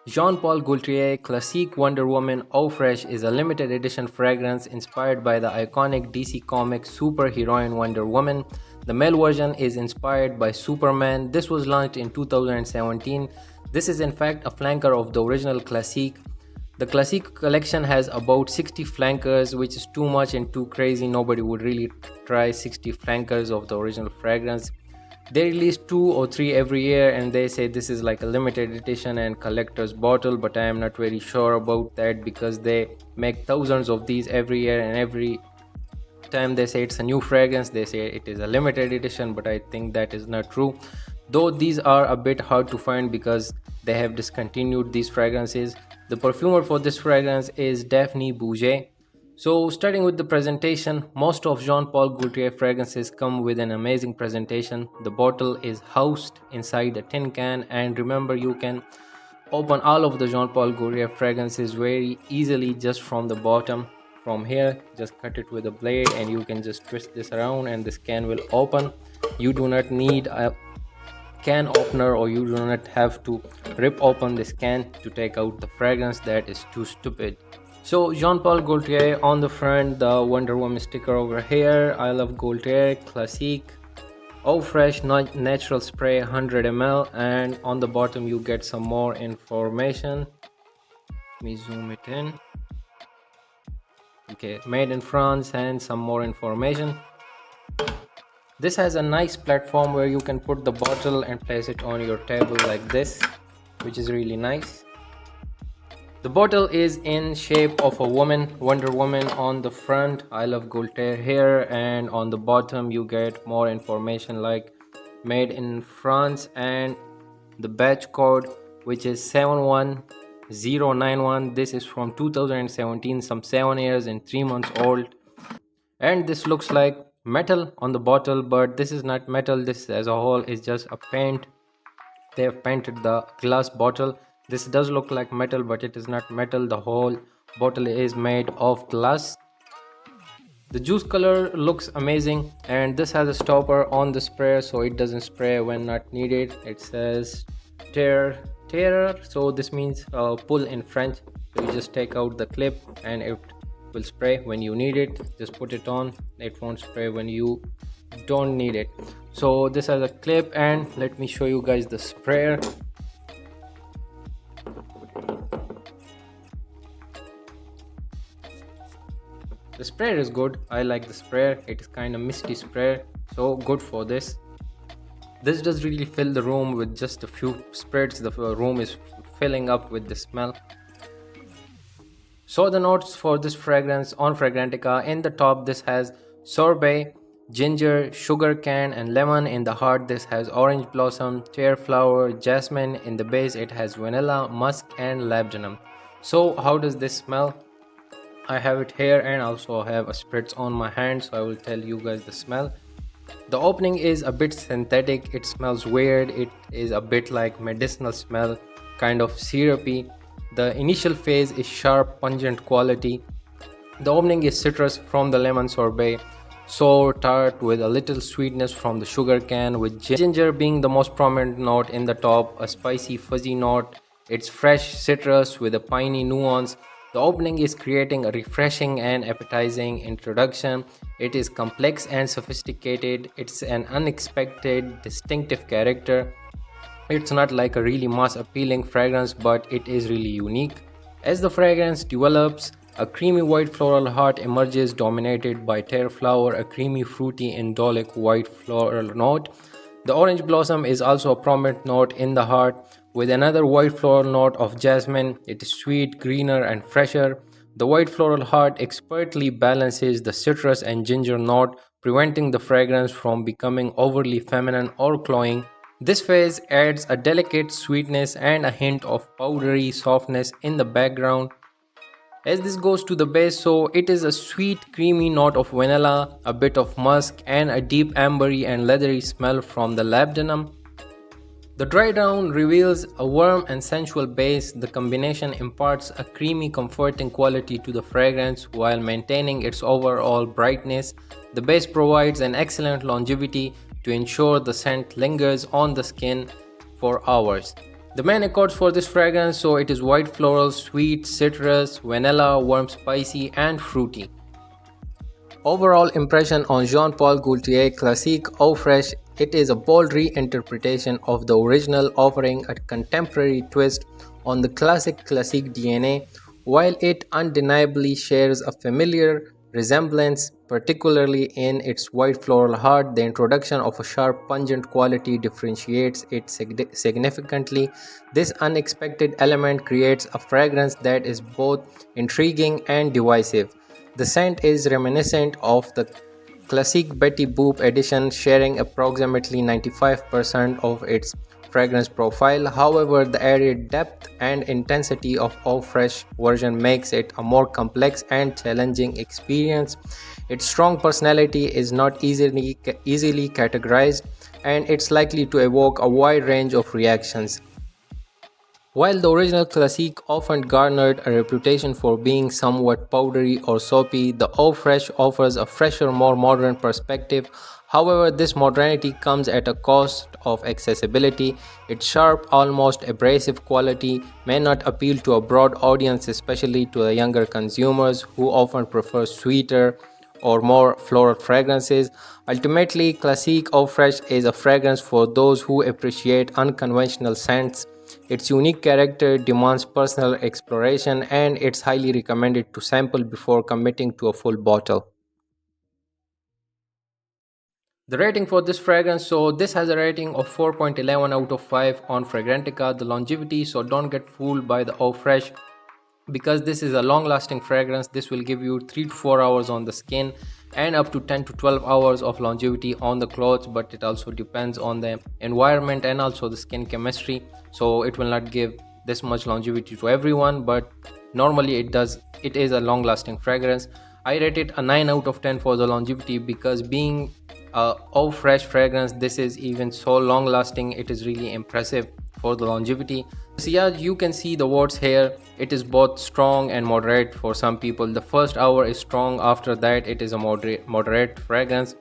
Jean-Paul Gaultier Classique Wonder Woman Eau Fraîche is a limited edition fragrance inspired by the iconic DC Comics superheroine Wonder Woman. The male version is inspired by Superman. This was launched in 2017. This is in fact a flanker of the original Classique. The Classique collection has about 60 flankers, which is too much and too crazy. Nobody would really try 60 flankers of the original fragrance. They release 2 or 3 every year and they say this is like a limited edition and collector's bottle, but I am not very sure about that because they make thousands of these every year, and every time they say it's a new fragrance they say it is a limited edition, but I think that is not true. Though these are a bit hard to find because they have discontinued these fragrances. The perfumer for this fragrance is Daphne Bouget. So starting with the presentation, most of Jean-Paul Gaultier fragrances come with an amazing presentation. The bottle is housed inside a tin can, and remember you can open all of the Jean-Paul Gaultier fragrances very easily just from the bottom. From here, just cut it with a blade and you can just twist this around and this can will open. You do not need a can opener, or you do not have to rip open this can to take out the fragrance. That is too stupid. So Jean-Paul Gaultier on the front, the Wonder Woman sticker over here, I love Gaultier Classique Eau Fraîche natural spray 100 ml, and on the bottom you get some more information. Let me zoom it in. Okay, made in France and some more information. This has a nice platform where you can put the bottle and place it on your table like this, which is really nice. The bottle is in shape of a woman, Wonder Woman on the front, I love Gaultier here, and on the bottom you get more information like made in France and the batch code, which is 71091. This is from 2017, some 7 years and 3 months old, and this looks like metal on the bottle, but this is not metal. This as a whole is just a paint. They have painted the glass bottle. This does look like metal, but it is not metal. The whole bottle is made of glass. The juice color looks amazing, and this has a stopper on the sprayer so it doesn't spray when not needed. It says terre, so this means pull in French. So you just take out the clip and it will spray when you need it. Just put it on, it won't spray when you don't need it. So this has a clip, and let me show you guys the sprayer. The sprayer is good. I like the sprayer. It is kind of misty sprayer, so good for this. This does really fill the room with just a few sprays. The room is filling up with the smell. So the notes for this fragrance on Fragrantica: in the top this has sorbet, ginger, sugar cane and lemon. In the heart this has orange blossom, tear flower, jasmine. In the base it has vanilla, musk and labdanum. So how does this smell? I have it here and also have a spritz on my hand, so I will tell you guys the smell. The opening is a bit synthetic. It smells weird. It is a bit like medicinal smell, kind of syrupy. The initial phase is sharp, pungent quality. The opening is citrus from the lemon sorbet, sour tart with a little sweetness from the sugar cane, with ginger being the most prominent note in the top, a spicy fuzzy note. It's fresh citrus with a piney nuance. The opening is creating a refreshing and appetizing introduction. It is complex and sophisticated. It's an unexpected, distinctive character. It's not like a really mass appealing fragrance, but it is really unique. As the fragrance develops, a creamy white floral heart emerges, dominated by tear flower, a creamy fruity indolic white floral note. The orange blossom is also a prominent note in the heart, with another white floral note of jasmine. It is sweet, greener and fresher. The white floral heart expertly balances the citrus and ginger note, preventing the fragrance from becoming overly feminine or cloying. This phase adds a delicate sweetness and a hint of powdery softness in the background. As this goes to the base, so it is a sweet creamy note of vanilla, a bit of musk and a deep ambery and leathery smell from the labdanum. The dry down reveals a warm and sensual base. The combination imparts a creamy, comforting quality to the fragrance while maintaining its overall brightness. The base provides an excellent longevity to ensure the scent lingers on the skin for hours. The main accords for this fragrance, so it is white floral, sweet, citrus, vanilla, warm, spicy and fruity. Overall impression on Jean-Paul Gaultier Classique Eau Fraîche, it is a bold reinterpretation of the original, offering a contemporary twist on the classic DNA. While it undeniably shares a familiar resemblance, particularly in its white floral heart, the introduction of a sharp, pungent quality differentiates it significantly. This unexpected element creates a fragrance that is both intriguing and divisive. The scent is reminiscent of the classic Betty Boop edition, sharing approximately 95% of its fragrance profile. However, the added depth and intensity of Eau Fraîche version makes it a more complex and challenging experience. Its strong personality is not easily categorized, and it's likely to evoke a wide range of reactions. While the original Classique often garnered a reputation for being somewhat powdery or soapy, the Eau Fraîche offers a fresher, more modern perspective. However, this modernity comes at a cost of accessibility. Its sharp, almost abrasive quality may not appeal to a broad audience, especially to the younger consumers who often prefer sweeter or more floral fragrances. Ultimately, Classique Eau Fraîche is a fragrance for those who appreciate unconventional scents. Its unique character demands personal exploration, and it's highly recommended to sample before committing to a full bottle. The rating for this fragrance, so this has a rating of 4.11 out of 5 on Fragrantica. The longevity, so don't get fooled by the Eau Fraîche, because this is a long lasting fragrance. This will give you 3 to 4 hours on the skin and up to 10 to 12 hours of longevity on the clothes, but it also depends on the environment and also the skin chemistry, so it will not give this much longevity to everyone, but normally it is a long lasting fragrance. I rate it a 9 out of 10 for the longevity, because being a Eau Fraîche fragrance, this is even so long lasting, it is really impressive for the longevity. So yeah, you can see the words here. It is both strong and moderate for some people. The first hour is strong, after that it is a moderate fragrance.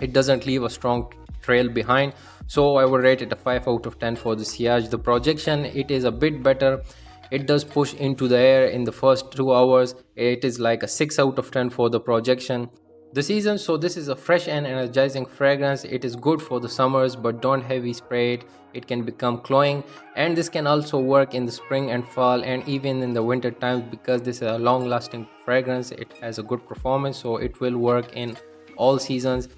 It doesn't leave a strong trail behind, so I would rate it a 5 out of 10 for the sillage. The projection, it is a bit better. It does push into the air in the first 2 hours. It is like a 6 out of 10 for the projection. The season, so this is a fresh and energizing fragrance. It is good for the summers, but don't heavy spray it. It can become cloying, and this can also work in the spring and fall and even in the winter times, because this is a long lasting fragrance. It has a good performance, so it will work in all seasons.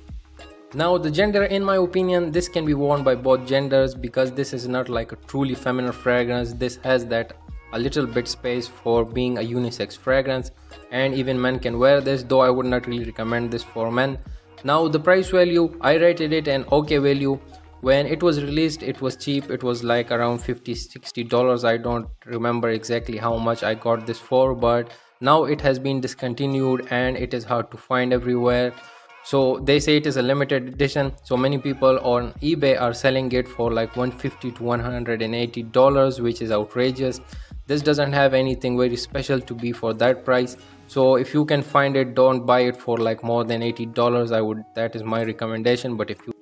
Now the gender, in my opinion, this can be worn by both genders, because this is not like a truly feminine fragrance. This has that a little bit space for being a unisex fragrance, and even men can wear this, though I would not really recommend this for men. Now the price value, I rated it an okay value. When it was released, it was cheap. It was like around $50-60. I don't remember exactly how much I got this for, but now it has been discontinued and it is hard to find everywhere. So they say it is a limited edition, so many people on eBay are selling it for like $150 to $180, which is outrageous. This doesn't have anything very special to be for that price, so if you can find it, don't buy it for like more than $80. That is my recommendation. But if you